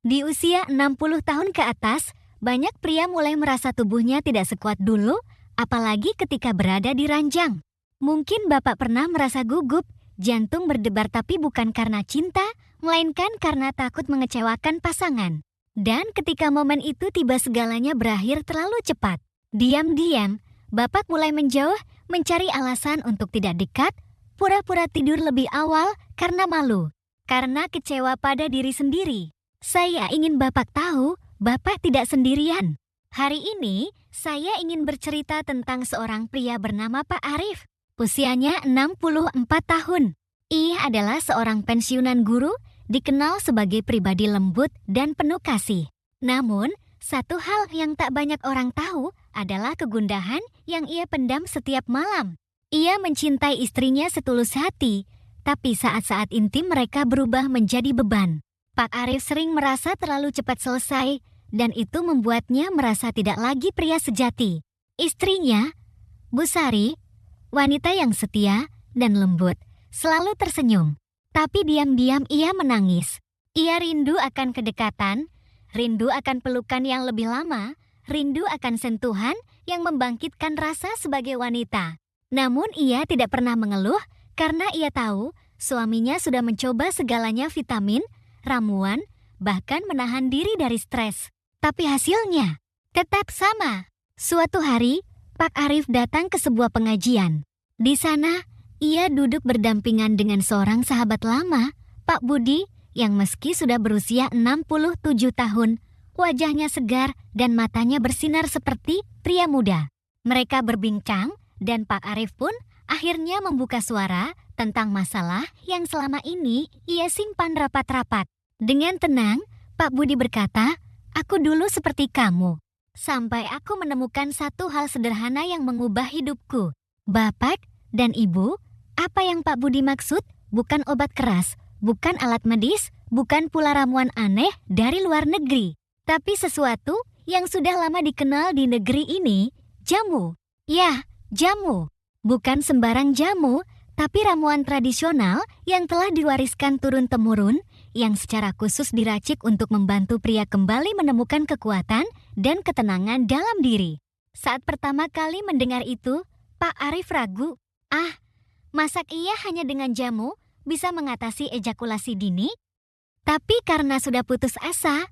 Di usia 60 tahun ke atas, banyak pria mulai merasa tubuhnya tidak sekuat dulu, apalagi ketika berada di ranjang. Mungkin Bapak pernah merasa gugup, jantung berdebar tapi bukan karena cinta, melainkan karena takut mengecewakan pasangan. Dan ketika momen itu tiba segalanya berakhir terlalu cepat. Diam-diam, Bapak mulai menjauh, mencari alasan untuk tidak dekat, pura-pura tidur lebih awal karena malu, karena kecewa pada diri sendiri. Saya ingin Bapak tahu, Bapak tidak sendirian. Hari ini, saya ingin bercerita tentang seorang pria bernama Pak Arif. Usianya 64 tahun. Ia adalah seorang pensiunan guru, dikenal sebagai pribadi lembut dan penuh kasih. Namun, satu hal yang tak banyak orang tahu adalah kegundahan yang ia pendam setiap malam. Ia mencintai istrinya setulus hati, tapi saat-saat intim mereka berubah menjadi beban. Pak Arif sering merasa terlalu cepat selesai, dan itu membuatnya merasa tidak lagi pria sejati. Istrinya, Bu Sari, wanita yang setia dan lembut, selalu tersenyum. Tapi diam-diam ia menangis. Ia rindu akan kedekatan, rindu akan pelukan yang lebih lama, rindu akan sentuhan yang membangkitkan rasa sebagai wanita. Namun ia tidak pernah mengeluh karena ia tahu suaminya sudah mencoba segalanya vitamin, ramuan, bahkan menahan diri dari stres. Tapi hasilnya tetap sama. Suatu hari, Pak Arif datang ke sebuah pengajian. Di sana, ia duduk berdampingan dengan seorang sahabat lama, Pak Budi, yang meski sudah berusia 67 tahun, wajahnya segar dan matanya bersinar seperti pria muda. Mereka berbincang dan Pak Arif pun akhirnya membuka suara tentang masalah yang selama ini ia simpan rapat-rapat. Dengan tenang, Pak Budi berkata, "Aku dulu seperti kamu, sampai aku menemukan satu hal sederhana yang mengubah hidupku." Bapak dan Ibu, apa yang Pak Budi maksud bukan obat keras, bukan alat medis, bukan pula ramuan aneh dari luar negeri, tapi sesuatu yang sudah lama dikenal di negeri ini, jamu. Ya, jamu. Bukan sembarang jamu, tapi ramuan tradisional yang telah diwariskan turun-temurun, yang secara khusus diracik untuk membantu pria kembali menemukan kekuatan dan ketenangan dalam diri. Saat pertama kali mendengar itu, Pak Arif ragu. Masak ia hanya dengan jamu bisa mengatasi ejakulasi dini? Tapi karena sudah putus asa,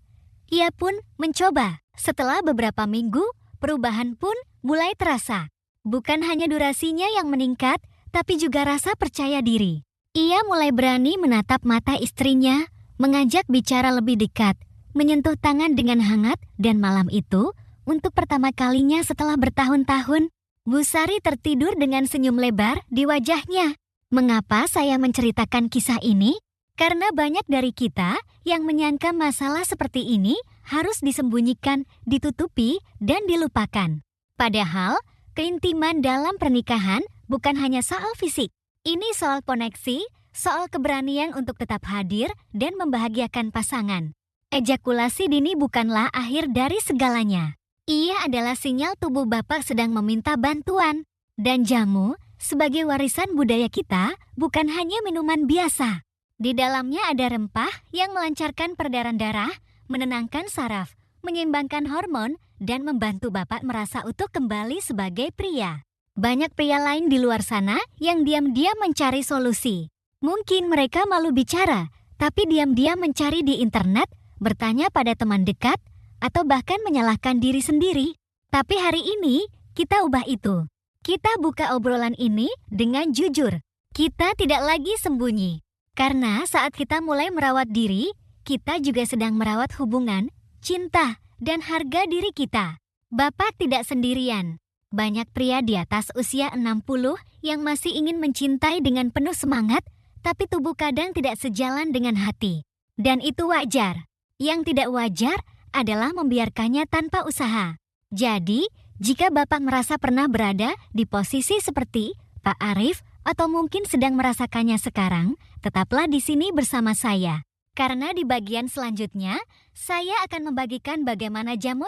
ia pun mencoba. Setelah beberapa minggu, perubahan pun mulai terasa. Bukan hanya durasinya yang meningkat, tapi juga rasa percaya diri. Ia mulai berani menatap mata istrinya, mengajak bicara lebih dekat, menyentuh tangan dengan hangat, dan malam itu, untuk pertama kalinya setelah bertahun-tahun, Bu Sari tertidur dengan senyum lebar di wajahnya. Mengapa saya menceritakan kisah ini? Karena banyak dari kita yang menyangka masalah seperti ini harus disembunyikan, ditutupi, dan dilupakan. Padahal, keintiman dalam pernikahan bukan hanya soal fisik. Ini soal koneksi, soal keberanian untuk tetap hadir dan membahagiakan pasangan. Ejakulasi dini bukanlah akhir dari segalanya. Ia adalah sinyal tubuh Bapak sedang meminta bantuan. Dan jamu, sebagai warisan budaya kita, bukan hanya minuman biasa. Di dalamnya ada rempah yang melancarkan peredaran darah, menenangkan saraf, menyeimbangkan hormon, dan membantu Bapak merasa utuh kembali sebagai pria. Banyak pria lain di luar sana yang diam-diam mencari solusi. Mungkin mereka malu bicara, tapi diam-diam mencari di internet, bertanya pada teman dekat, atau bahkan menyalahkan diri sendiri. Tapi hari ini, kita ubah itu. Kita buka obrolan ini dengan jujur. Kita tidak lagi sembunyi. Karena saat kita mulai merawat diri, kita juga sedang merawat hubungan, cinta, dan harga diri kita. Bapak tidak sendirian. Banyak pria di atas usia 60 yang masih ingin mencintai dengan penuh semangat, tapi tubuh kadang tidak sejalan dengan hati. Dan itu wajar. Yang tidak wajar adalah membiarkannya tanpa usaha. Jadi, jika Bapak merasa pernah berada di posisi seperti Pak Arif atau mungkin sedang merasakannya sekarang, tetaplah di sini bersama saya. Karena di bagian selanjutnya, saya akan membagikan bagaimana jamu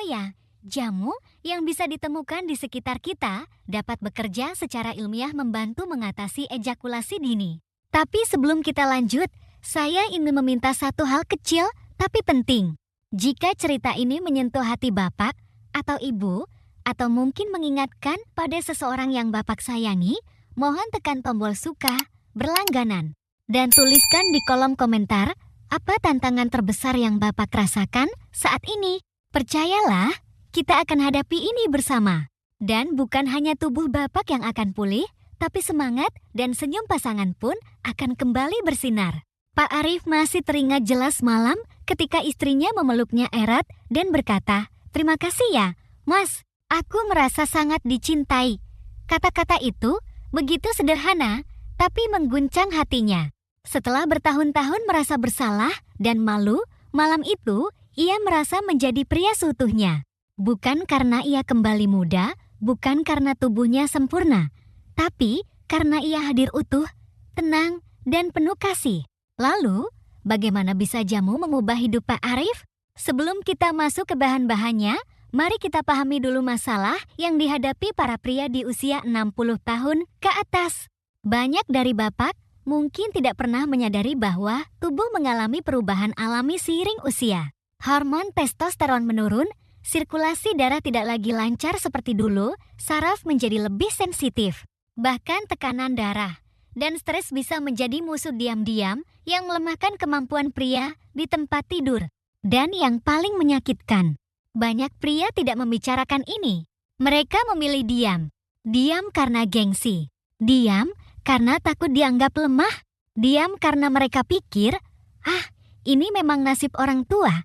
yang bisa ditemukan di sekitar kita dapat bekerja secara ilmiah membantu mengatasi ejakulasi dini. Tapi sebelum kita lanjut, saya ingin meminta satu hal kecil tapi penting. Jika cerita ini menyentuh hati Bapak atau Ibu, atau mungkin mengingatkan pada seseorang yang Bapak sayangi, mohon tekan tombol suka berlangganan. Dan tuliskan di kolom komentar apa tantangan terbesar yang Bapak rasakan saat ini. Percayalah, kita akan hadapi ini bersama. Dan bukan hanya tubuh Bapak yang akan pulih, tapi semangat dan senyum pasangan pun akan kembali bersinar. Pak Arif masih teringat jelas malam ketika istrinya memeluknya erat dan berkata, "Terima kasih ya, Mas, aku merasa sangat dicintai." Kata-kata itu begitu sederhana, tapi mengguncang hatinya. Setelah bertahun-tahun merasa bersalah dan malu, malam itu ia merasa menjadi pria seutuhnya. Bukan karena ia kembali muda, bukan karena tubuhnya sempurna, tapi karena ia hadir utuh, tenang, dan penuh kasih. Lalu, bagaimana bisa jamu mengubah hidup Pak Arif? Sebelum kita masuk ke bahan-bahannya, mari kita pahami dulu masalah yang dihadapi para pria di usia 60 tahun ke atas. Banyak dari Bapak mungkin tidak pernah menyadari bahwa tubuh mengalami perubahan alami seiring usia. Hormon testosteron menurun, sirkulasi darah tidak lagi lancar seperti dulu, saraf menjadi lebih sensitif. Bahkan tekanan darah dan stres bisa menjadi musuh diam-diam yang melemahkan kemampuan pria di tempat tidur. Dan yang paling menyakitkan, banyak pria tidak membicarakan ini. Mereka memilih diam. Diam karena gengsi. Diam karena takut dianggap lemah. Diam karena mereka pikir, ini memang nasib orang tua.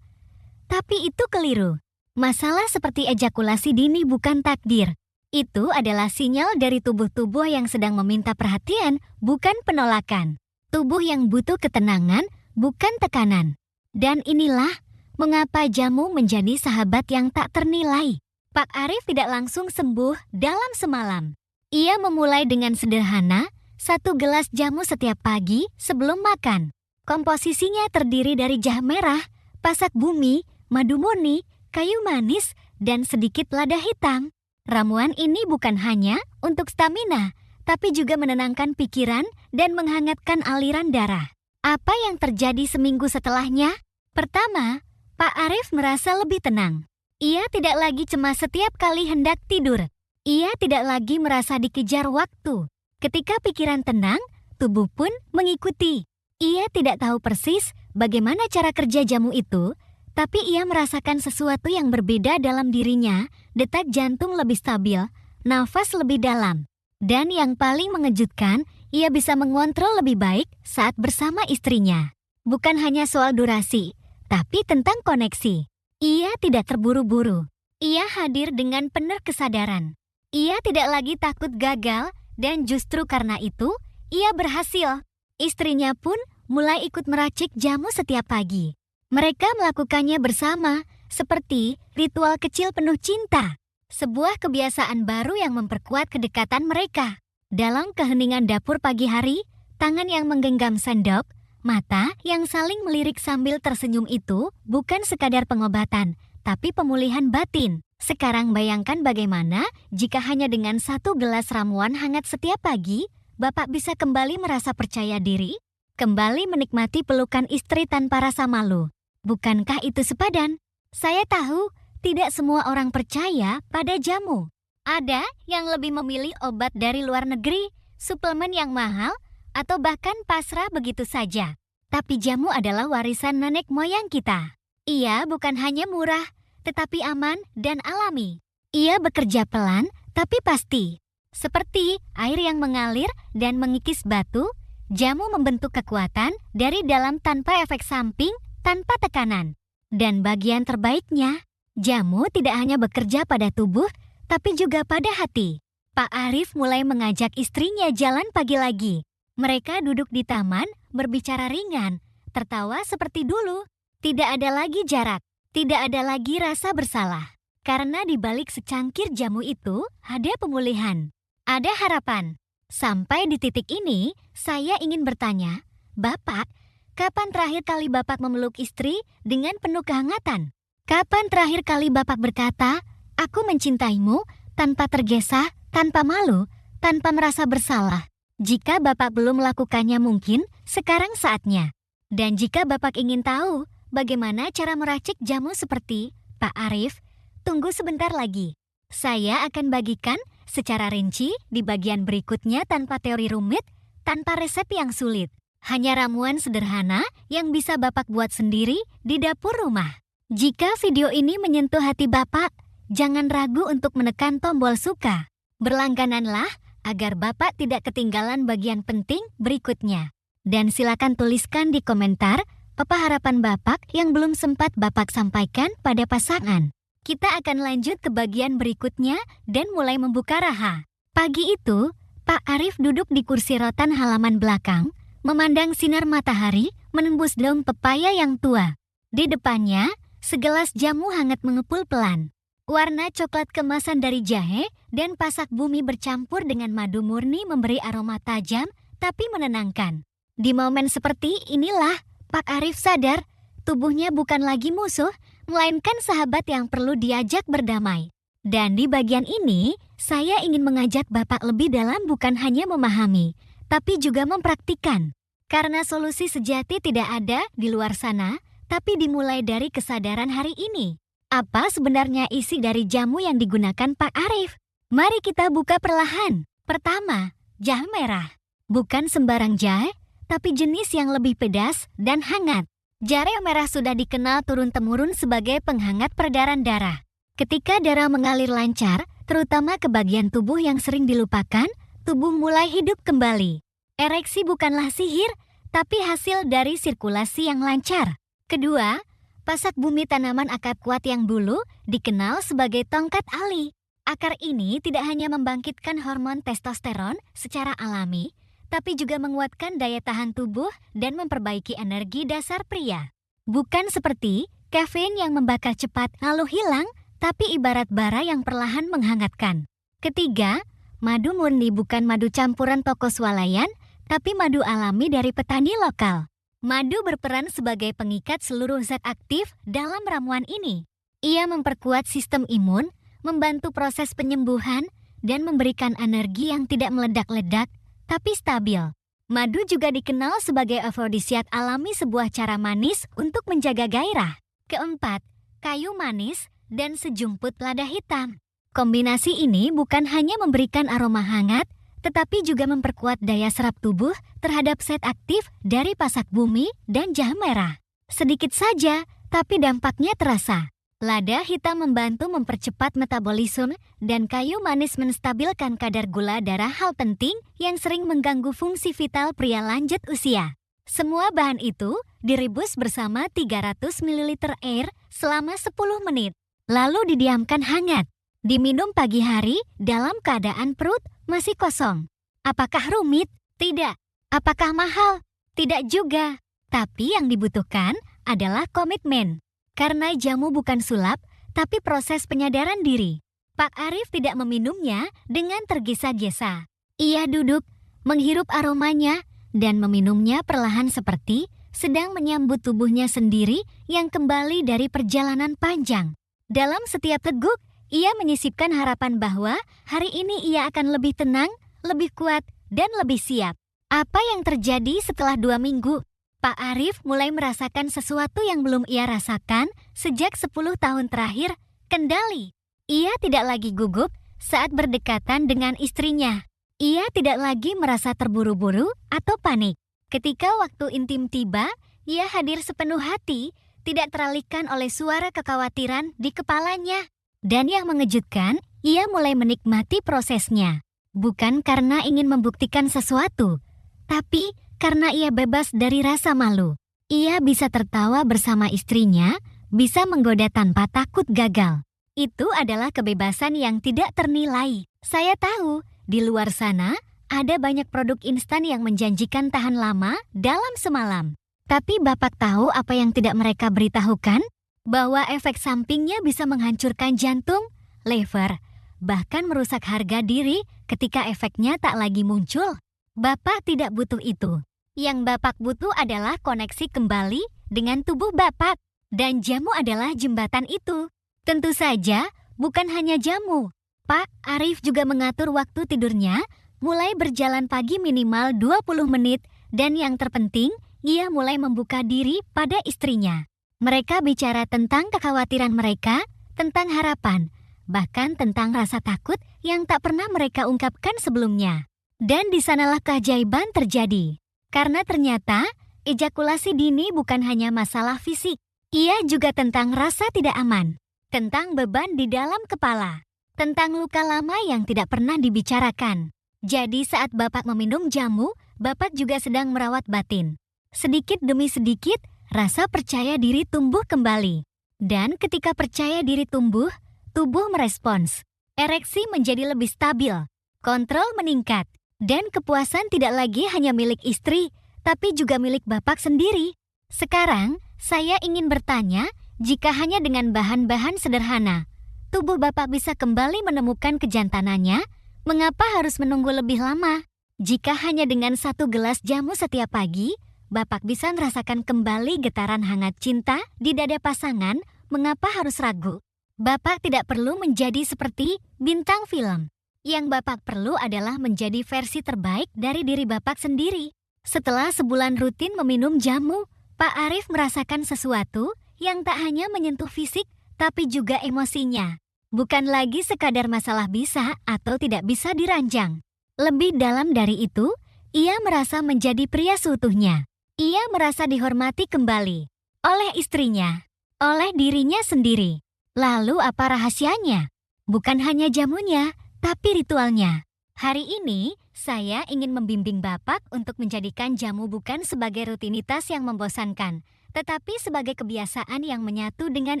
Tapi itu keliru. Masalah seperti ejakulasi dini bukan takdir. Itu adalah sinyal dari tubuh-tubuh yang sedang meminta perhatian, bukan penolakan. Tubuh yang butuh ketenangan, bukan tekanan. Dan inilah mengapa jamu menjadi sahabat yang tak ternilai. Pak Arif tidak langsung sembuh dalam semalam. Ia memulai dengan sederhana, 1 gelas jamu setiap pagi sebelum makan. Komposisinya terdiri dari jahe merah, pasak bumi, madu murni, kayu manis, dan sedikit lada hitam. Ramuan ini bukan hanya untuk stamina, tapi juga menenangkan pikiran dan menghangatkan aliran darah. Apa yang terjadi seminggu setelahnya? Pertama, Pak Arif merasa lebih tenang. Ia tidak lagi cemas setiap kali hendak tidur. Ia tidak lagi merasa dikejar waktu. Ketika pikiran tenang, tubuh pun mengikuti. Ia tidak tahu persis bagaimana cara kerja jamu itu, tapi ia merasakan sesuatu yang berbeda dalam dirinya, detak jantung lebih stabil, nafas lebih dalam. Dan yang paling mengejutkan, ia bisa mengontrol lebih baik saat bersama istrinya. Bukan hanya soal durasi, tapi tentang koneksi. Ia tidak terburu-buru. Ia hadir dengan penuh kesadaran. Ia tidak lagi takut gagal, dan justru karena itu, ia berhasil. Istrinya pun mulai ikut meracik jamu setiap pagi. Mereka melakukannya bersama, seperti ritual kecil penuh cinta. Sebuah kebiasaan baru yang memperkuat kedekatan mereka. Dalam keheningan dapur pagi hari, tangan yang menggenggam sendok, mata yang saling melirik sambil tersenyum itu bukan sekadar pengobatan, tapi pemulihan batin. Sekarang bayangkan bagaimana jika hanya dengan 1 gelas ramuan hangat setiap pagi, Bapak bisa kembali merasa percaya diri, kembali menikmati pelukan istri tanpa rasa malu. Bukankah itu sepadan? Saya tahu tidak semua orang percaya pada jamu. Ada yang lebih memilih obat dari luar negeri, suplemen yang mahal, atau bahkan pasrah begitu saja. Tapi jamu adalah warisan nenek moyang kita. Ia bukan hanya murah, tetapi aman dan alami. Ia bekerja pelan, tapi pasti. Seperti air yang mengalir dan mengikis batu, jamu membentuk kekuatan dari dalam tanpa efek samping, tanpa tekanan. Dan bagian terbaiknya, jamu tidak hanya bekerja pada tubuh, tapi juga pada hati. Pak Arif mulai mengajak istrinya jalan pagi lagi. Mereka duduk di taman, berbicara ringan, tertawa seperti dulu. Tidak ada lagi jarak, tidak ada lagi rasa bersalah. Karena di balik secangkir jamu itu, ada pemulihan, ada harapan. Sampai di titik ini, saya ingin bertanya, Bapak, kapan terakhir kali Bapak memeluk istri dengan penuh kehangatan? Kapan terakhir kali Bapak berkata, "Aku mencintaimu," tanpa tergesa, tanpa malu, tanpa merasa bersalah? Jika Bapak belum melakukannya mungkin sekarang saatnya. Dan jika Bapak ingin tahu bagaimana cara meracik jamu seperti Pak Arif? Tunggu sebentar lagi. Saya akan bagikan secara rinci di bagian berikutnya tanpa teori rumit, tanpa resep yang sulit. Hanya ramuan sederhana yang bisa Bapak buat sendiri di dapur rumah. Jika video ini menyentuh hati Bapak, jangan ragu untuk menekan tombol suka. Berlanggananlah agar Bapak tidak ketinggalan bagian penting berikutnya. Dan silakan tuliskan di komentar apa harapan Bapak yang belum sempat Bapak sampaikan pada pasangan. Kita akan lanjut ke bagian berikutnya dan mulai membuka raha. Pagi itu, Pak Arif duduk di kursi rotan halaman belakang, memandang sinar matahari menembus daun pepaya yang tua. Di depannya, segelas jamu hangat mengepul pelan. Warna coklat kemasan dari jahe dan pasak bumi bercampur dengan madu murni memberi aroma tajam tapi menenangkan. Di momen seperti inilah, Pak Arif sadar, tubuhnya bukan lagi musuh, melainkan sahabat yang perlu diajak berdamai. Dan di bagian ini, saya ingin mengajak Bapak lebih dalam bukan hanya memahami, tapi juga mempraktikkan. Karena solusi sejati tidak ada di luar sana, tapi dimulai dari kesadaran hari ini. Apa sebenarnya isi dari jamu yang digunakan Pak Arif? Mari kita buka perlahan. Pertama, jahe merah. Bukan sembarang jahe, tapi jenis yang lebih pedas dan hangat. Jahe merah sudah dikenal turun-temurun sebagai penghangat peredaran darah. Ketika darah mengalir lancar, terutama ke bagian tubuh yang sering dilupakan, tubuh mulai hidup kembali. Ereksi bukanlah sihir, tapi hasil dari sirkulasi yang lancar. Kedua, pasak bumi tanaman akar kuat yang dulu dikenal sebagai tongkat ali. Akar ini tidak hanya membangkitkan hormon testosteron secara alami, tapi juga menguatkan daya tahan tubuh dan memperbaiki energi dasar pria. Bukan seperti kafein yang membakar cepat lalu hilang, tapi ibarat bara yang perlahan menghangatkan. Ketiga, madu murni bukan madu campuran toko swalayan, tapi madu alami dari petani lokal. Madu berperan sebagai pengikat seluruh zat aktif dalam ramuan ini. Ia memperkuat sistem imun, membantu proses penyembuhan, dan memberikan energi yang tidak meledak-ledak, tapi stabil. Madu juga dikenal sebagai afrodisiak alami, sebuah cara manis untuk menjaga gairah. Keempat, kayu manis dan sejumput lada hitam. Kombinasi ini bukan hanya memberikan aroma hangat, tetapi juga memperkuat daya serap tubuh terhadap zat aktif dari pasak bumi dan jahe merah. Sedikit saja, tapi dampaknya terasa. Lada hitam membantu mempercepat metabolisme dan kayu manis menstabilkan kadar gula darah, hal penting yang sering mengganggu fungsi vital pria lanjut usia. Semua bahan itu direbus bersama 300 ml air selama 10 menit, lalu didiamkan hangat. Diminum pagi hari dalam keadaan perut masih kosong. Apakah rumit? Tidak. Apakah mahal? Tidak juga. Tapi yang dibutuhkan adalah komitmen. Karena jamu bukan sulap, tapi proses penyadaran diri. Pak Arif tidak meminumnya dengan tergesa-gesa. Ia duduk, menghirup aromanya, dan meminumnya perlahan seperti sedang menyambut tubuhnya sendiri yang kembali dari perjalanan panjang. Dalam setiap teguk, ia menyisipkan harapan bahwa hari ini ia akan lebih tenang, lebih kuat, dan lebih siap. Apa yang terjadi setelah 2 minggu? Pak Arif mulai merasakan sesuatu yang belum ia rasakan sejak 10 tahun terakhir, kendali. Ia tidak lagi gugup saat berdekatan dengan istrinya. Ia tidak lagi merasa terburu-buru atau panik. Ketika waktu intim tiba, ia hadir sepenuh hati, tidak teralihkan oleh suara kekhawatiran di kepalanya. Dan yang mengejutkan, ia mulai menikmati prosesnya. Bukan karena ingin membuktikan sesuatu, tapi karena ia bebas dari rasa malu. Ia bisa tertawa bersama istrinya, bisa menggoda tanpa takut gagal. Itu adalah kebebasan yang tidak ternilai. Saya tahu, di luar sana, ada banyak produk instan yang menjanjikan tahan lama dalam semalam. Tapi Bapak tahu apa yang tidak mereka beritahukan? Bahwa efek sampingnya bisa menghancurkan jantung, liver, bahkan merusak harga diri ketika efeknya tak lagi muncul. Bapak tidak butuh itu. Yang Bapak butuh adalah koneksi kembali dengan tubuh Bapak. Dan jamu adalah jembatan itu. Tentu saja, bukan hanya jamu. Pak Arif juga mengatur waktu tidurnya, mulai berjalan pagi minimal 20 menit, dan yang terpenting, ia mulai membuka diri pada istrinya. Mereka bicara tentang kekhawatiran mereka, tentang harapan, bahkan tentang rasa takut yang tak pernah mereka ungkapkan sebelumnya. Dan di sanalah keajaiban terjadi. Karena ternyata, ejakulasi dini bukan hanya masalah fisik. Ia juga tentang rasa tidak aman, tentang beban di dalam kepala, tentang luka lama yang tidak pernah dibicarakan. Jadi saat Bapak meminum jamu, Bapak juga sedang merawat batin. Sedikit demi sedikit, rasa percaya diri tumbuh kembali. Dan ketika percaya diri tumbuh, tubuh merespons. Ereksi menjadi lebih stabil, kontrol meningkat, dan kepuasan tidak lagi hanya milik istri, tapi juga milik Bapak sendiri. Sekarang, saya ingin bertanya, jika hanya dengan bahan-bahan sederhana, tubuh Bapak bisa kembali menemukan kejantanannya, mengapa harus menunggu lebih lama? Jika hanya dengan 1 gelas jamu setiap pagi, Bapak bisa merasakan kembali getaran hangat cinta di dada pasangan, mengapa harus ragu? Bapak tidak perlu menjadi seperti bintang film. Yang Bapak perlu adalah menjadi versi terbaik dari diri Bapak sendiri. Setelah sebulan rutin meminum jamu, Pak Arief merasakan sesuatu yang tak hanya menyentuh fisik, tapi juga emosinya. Bukan lagi sekadar masalah bisa atau tidak bisa diranjang. Lebih dalam dari itu, ia merasa menjadi pria seutuhnya. Ia merasa dihormati kembali oleh istrinya, oleh dirinya sendiri. Lalu apa rahasianya? Bukan hanya jamunya, tapi ritualnya. Hari ini, saya ingin membimbing Bapak untuk menjadikan jamu bukan sebagai rutinitas yang membosankan, tetapi sebagai kebiasaan yang menyatu dengan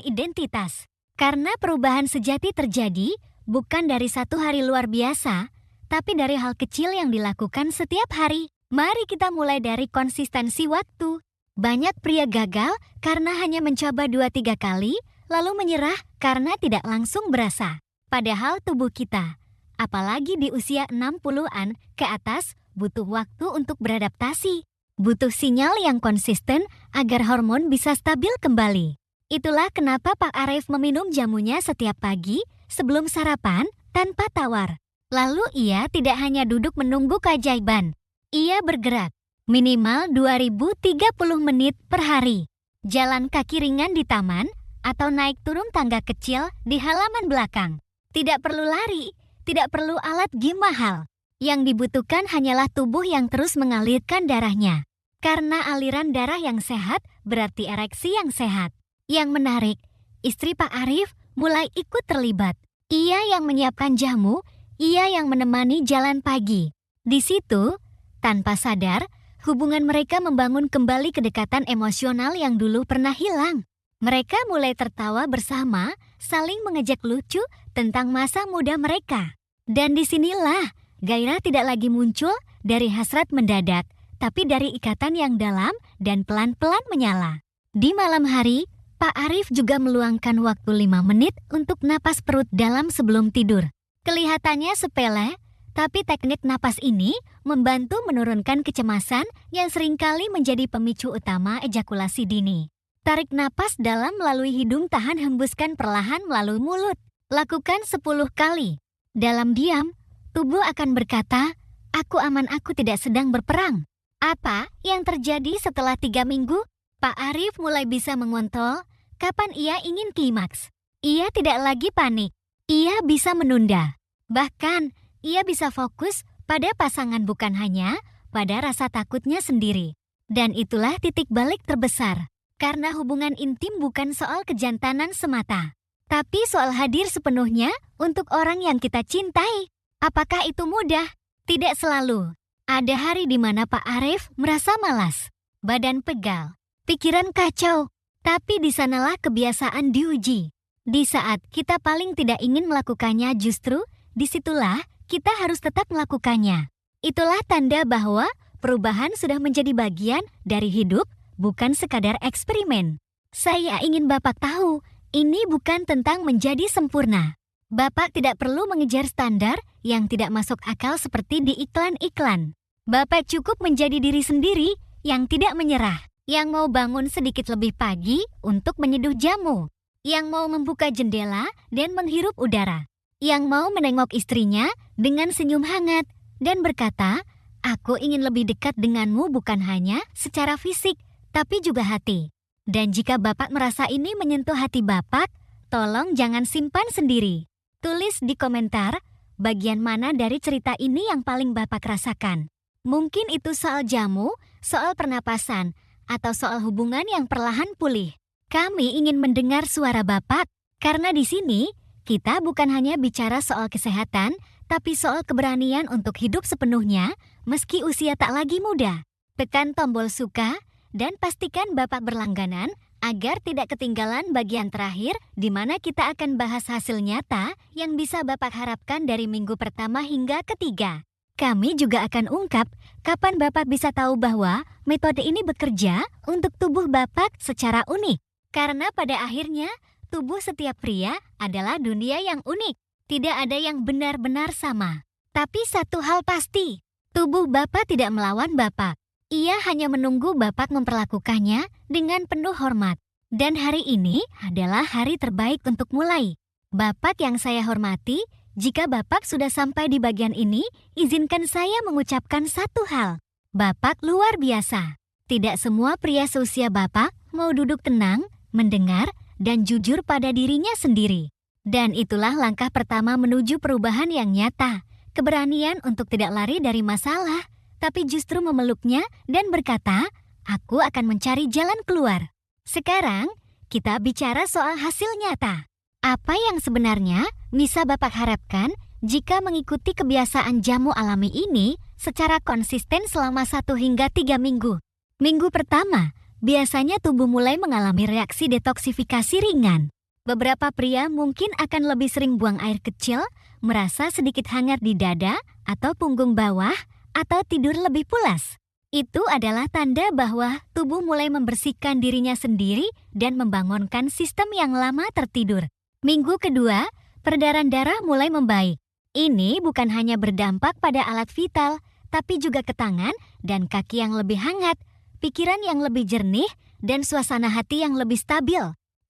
identitas. Karena perubahan sejati terjadi bukan dari satu hari luar biasa, tapi dari hal kecil yang dilakukan setiap hari. Mari kita mulai dari konsistensi waktu. Banyak pria gagal karena hanya mencoba 2-3 kali, lalu menyerah karena tidak langsung berasa. Padahal tubuh kita, apalagi di usia 60-an ke atas, butuh waktu untuk beradaptasi. Butuh sinyal yang konsisten agar hormon bisa stabil kembali. Itulah kenapa Pak Arief meminum jamunya setiap pagi sebelum sarapan tanpa tawar. Lalu ia tidak hanya duduk menunggu keajaiban. Ia bergerak minimal 2030 menit per hari. Jalan kaki ringan di taman atau naik turun tangga kecil di halaman belakang. Tidak perlu lari, tidak perlu alat gym mahal. Yang dibutuhkan hanyalah tubuh yang terus mengalirkan darahnya. Karena aliran darah yang sehat berarti ereksi yang sehat. Yang menarik, istri Pak Arief mulai ikut terlibat. Ia yang menyiapkan jamu, ia yang menemani jalan pagi. Di situ, tanpa sadar, hubungan mereka membangun kembali kedekatan emosional yang dulu pernah hilang. Mereka mulai tertawa bersama, saling mengejek lucu tentang masa muda mereka. Dan disinilah, gairah tidak lagi muncul dari hasrat mendadak, tapi dari ikatan yang dalam dan pelan-pelan menyala. Di malam hari, Pak Arief juga meluangkan waktu 5 menit untuk napas perut dalam sebelum tidur. Kelihatannya sepele, tapi teknik napas ini membantu menurunkan kecemasan yang seringkali menjadi pemicu utama ejakulasi dini. Tarik napas dalam melalui hidung, tahan, hembuskan perlahan melalui mulut. Lakukan 10 kali. Dalam diam, tubuh akan berkata, "Aku aman, aku tidak sedang berperang." Apa yang terjadi setelah 3 minggu? Pak Arief mulai bisa mengontrol kapan ia ingin klimaks. Ia tidak lagi panik. Ia bisa menunda. Bahkan, ia bisa fokus pada pasangan bukan hanya pada rasa takutnya sendiri. Dan itulah titik balik terbesar. Karena hubungan intim bukan soal kejantanan semata, tapi soal hadir sepenuhnya untuk orang yang kita cintai. Apakah itu mudah? Tidak selalu. Ada hari di mana Pak Arief merasa malas, badan pegal, pikiran kacau. Tapi di sanalah kebiasaan diuji. Di saat kita paling tidak ingin melakukannya, justru disitulah kita harus tetap melakukannya. Itulah tanda bahwa perubahan sudah menjadi bagian dari hidup, bukan sekadar eksperimen. Saya ingin Bapak tahu, ini bukan tentang menjadi sempurna. Bapak tidak perlu mengejar standar yang tidak masuk akal seperti di iklan-iklan. Bapak cukup menjadi diri sendiri yang tidak menyerah. Yang mau bangun sedikit lebih pagi untuk menyeduh jamu, yang mau membuka jendela dan menghirup udara, yang mau menengok istrinya dengan senyum hangat dan berkata, "Aku ingin lebih dekat denganmu bukan hanya secara fisik, tapi juga hati." Dan jika Bapak merasa ini menyentuh hati Bapak, tolong jangan simpan sendiri. Tulis di komentar bagian mana dari cerita ini yang paling Bapak rasakan. Mungkin itu soal jamu, soal pernapasan, atau soal hubungan yang perlahan pulih. Kami ingin mendengar suara Bapak, karena di sini kita bukan hanya bicara soal kesehatan, tapi soal keberanian untuk hidup sepenuhnya meski usia tak lagi muda. Tekan tombol suka dan pastikan Bapak berlangganan agar tidak ketinggalan bagian terakhir di mana kita akan bahas hasil nyata yang bisa Bapak harapkan dari minggu pertama hingga ketiga. Kami juga akan ungkap kapan Bapak bisa tahu bahwa metode ini bekerja untuk tubuh Bapak secara unik. Karena pada akhirnya, tubuh setiap pria adalah dunia yang unik. Tidak ada yang benar-benar sama. Tapi satu hal pasti, tubuh Bapak tidak melawan Bapak. Ia hanya menunggu Bapak memperlakukannya dengan penuh hormat. Dan hari ini adalah hari terbaik untuk mulai. Bapak yang saya hormati, jika Bapak sudah sampai di bagian ini, izinkan saya mengucapkan satu hal. Bapak luar biasa. Tidak semua pria seusia Bapak mau duduk tenang, mendengar, dan jujur pada dirinya sendiri. Dan itulah langkah pertama menuju perubahan yang nyata. Keberanian untuk tidak lari dari masalah, tapi justru memeluknya dan berkata, "Aku akan mencari jalan keluar." Sekarang, kita bicara soal hasil nyata. Apa yang sebenarnya bisa Bapak harapkan jika mengikuti kebiasaan jamu alami ini secara konsisten selama 1 hingga 3 minggu? Minggu pertama, biasanya tubuh mulai mengalami reaksi detoksifikasi ringan. Beberapa pria mungkin akan lebih sering buang air kecil, merasa sedikit hangat di dada atau punggung bawah, atau tidur lebih pulas. Itu adalah tanda bahwa tubuh mulai membersihkan dirinya sendiri dan membangunkan sistem yang lama tertidur. Minggu kedua, peredaran darah mulai membaik. Ini bukan hanya berdampak pada alat vital, tapi juga ke tangan dan kaki yang lebih hangat, pikiran yang lebih jernih, dan suasana hati yang lebih stabil.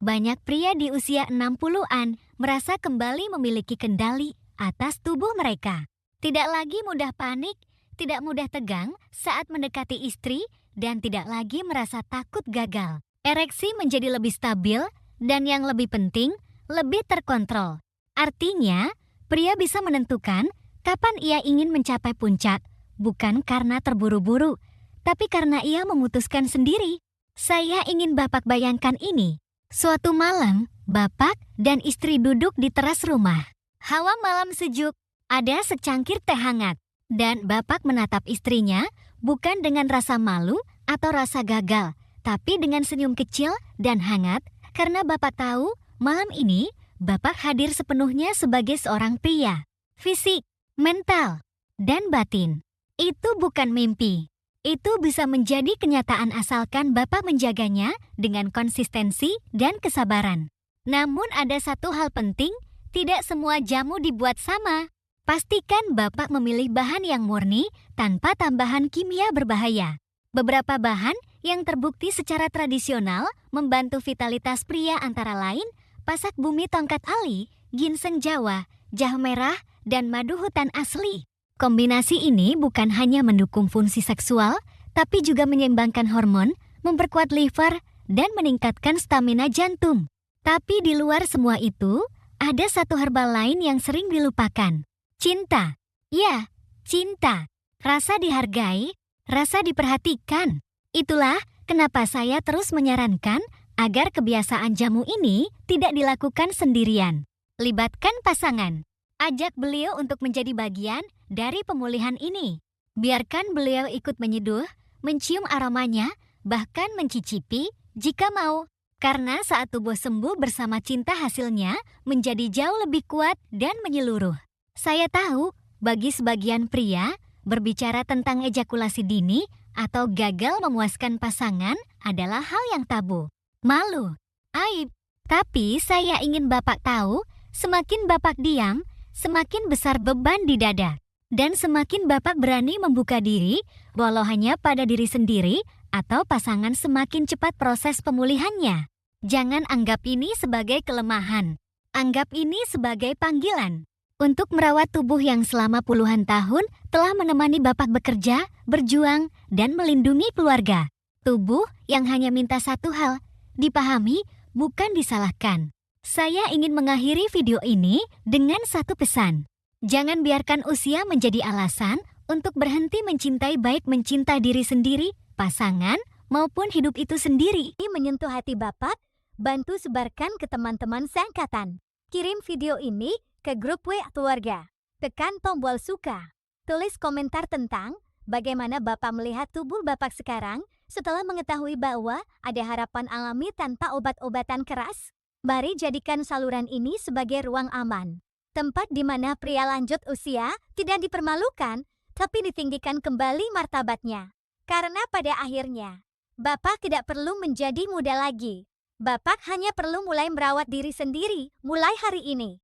Banyak pria di usia 60-an merasa kembali memiliki kendali atas tubuh mereka. Tidak lagi mudah panik, tidak mudah tegang saat mendekati istri, dan tidak lagi merasa takut gagal. Ereksi menjadi lebih stabil, dan yang lebih penting, lebih terkontrol. Artinya, pria bisa menentukan kapan ia ingin mencapai puncak, bukan karena terburu-buru, tapi karena ia memutuskan sendiri. Saya ingin Bapak bayangkan ini. Suatu malam, Bapak dan istri duduk di teras rumah. Hawa malam sejuk, ada secangkir teh hangat. Dan Bapak menatap istrinya bukan dengan rasa malu atau rasa gagal, tapi dengan senyum kecil dan hangat karena Bapak tahu malam ini Bapak hadir sepenuhnya sebagai seorang pria. Fisik, mental, dan batin. Itu bukan mimpi. Itu bisa menjadi kenyataan asalkan Bapak menjaganya dengan konsistensi dan kesabaran. Namun ada satu hal penting, tidak semua jamu dibuat sama. Pastikan Bapak memilih bahan yang murni tanpa tambahan kimia berbahaya. Beberapa bahan yang terbukti secara tradisional membantu vitalitas pria antara lain pasak bumi tongkat ali, ginseng Jawa, jahe merah, dan madu hutan asli. Kombinasi ini bukan hanya mendukung fungsi seksual, tapi juga menyeimbangkan hormon, memperkuat liver, dan meningkatkan stamina jantung. Tapi di luar semua itu, ada satu herbal lain yang sering dilupakan. Cinta. Ya, cinta. Rasa dihargai, rasa diperhatikan. Itulah kenapa saya terus menyarankan agar kebiasaan jamu ini tidak dilakukan sendirian. Libatkan pasangan. Ajak beliau untuk menjadi bagian dari pemulihan ini. Biarkan beliau ikut menyeduh, mencium aromanya, bahkan mencicipi jika mau. Karena saat tubuh sembuh bersama cinta hasilnya menjadi jauh lebih kuat dan menyeluruh. Saya tahu, bagi sebagian pria, berbicara tentang ejakulasi dini atau gagal memuaskan pasangan adalah hal yang tabu, malu, aib. Tapi saya ingin Bapak tahu, semakin Bapak diam, semakin besar beban di dada. Dan semakin Bapak berani membuka diri, walau hanya pada diri sendiri atau pasangan, semakin cepat proses pemulihannya. Jangan anggap ini sebagai kelemahan. Anggap ini sebagai panggilan. Untuk merawat tubuh yang selama puluhan tahun telah menemani Bapak bekerja, berjuang, dan melindungi keluarga. Tubuh yang hanya minta satu hal, dipahami, bukan disalahkan. Saya ingin mengakhiri video ini dengan satu pesan. Jangan biarkan usia menjadi alasan untuk berhenti mencintai, baik mencinta diri sendiri, pasangan, maupun hidup itu sendiri. Ini menyentuh hati Bapak, bantu sebarkan ke teman-teman seangkatan. Kirim video ini ke grup WA keluarga. Tekan tombol suka. Tulis komentar tentang bagaimana Bapak melihat tubuh Bapak sekarang setelah mengetahui bahwa ada harapan alami tanpa obat-obatan keras. Mari jadikan saluran ini sebagai ruang aman. Tempat di mana pria lanjut usia tidak dipermalukan, tapi ditinggikan kembali martabatnya. Karena pada akhirnya, Bapak tidak perlu menjadi muda lagi. Bapak hanya perlu mulai merawat diri sendiri mulai hari ini.